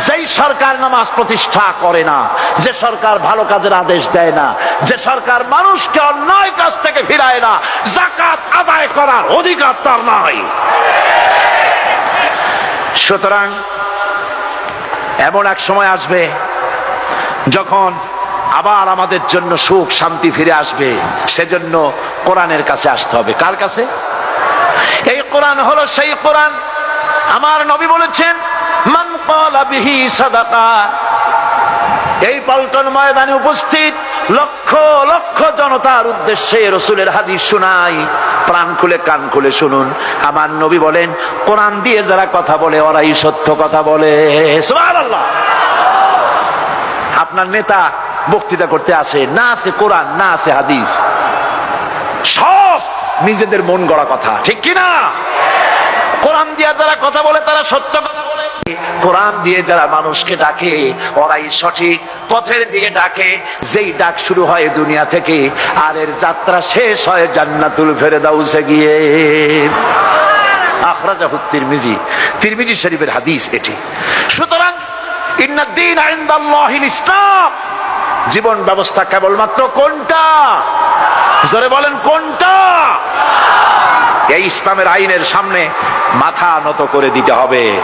যেই সরকার নামাজ প্রতিষ্ঠা করে না, যে সরকার ভালো কাজের আদেশ দেয় না, যে সরকার মানুষকে অন্যায় কাজ থেকে ফিরায় না, যাকাত আদায় করার অধিকার তার নাই। সুতরাং এমন এক সময় আসবে যখন আবার আমাদের জন্য সুখ শান্তি ফিরে আসবে। সেজন্য কোরআনের কাছে আসতে হবে। কার কাছে? এই কোরআন হলো সেই কোরআন। আমার নবী বলেছেন, মান ক্বালা বিহি সাদাকা। এই পল্টন ময়দানে উপস্থিত লক্ষ লক্ষ জনতার উদ্দেশ্যে রাসূলের হাদিস শোনাই, প্রাণ খুলে কান খুলে শুনুন। আমার নবী বলেন, কোরআন দিয়ে যারা কথা বলে ওরাই সত্য কথা বলে। সুবহানাল্লাহ। আপনার নেতা বক্তৃতা করতে আসে, না আছে কোরআন, না আছে হাদিস, সব নিজেদের মন গড়া কথা, ঠিক কিনা? কোরআন দিয়ে যারা কথা বলে তারা সত্য কথা বলে, কোরআন দিয়ে যারা মানুষকে ডাকে ওরাই সঠিক পথের দিকে ডাকে। যেই ডাক শুরু হয় দুনিয়া থেকে, আর এর যাত্রা শেষ হয় জান্নাতুল ফেরদাউসে গিয়ে। আখরাজাহু তিরমিজি, তিরমিজি শরীফের হাদিস এটি। সুতরাং ইন্নাদ-দীন ইনদাল্লাহিল ইসলাম, জীবন ব্যবস্থা কেবলমাত্র কোনটা? জোরে বলেন, কোনটা? এই ইসলামের আইনের সামনে মাথা নত করে দিতে হবে।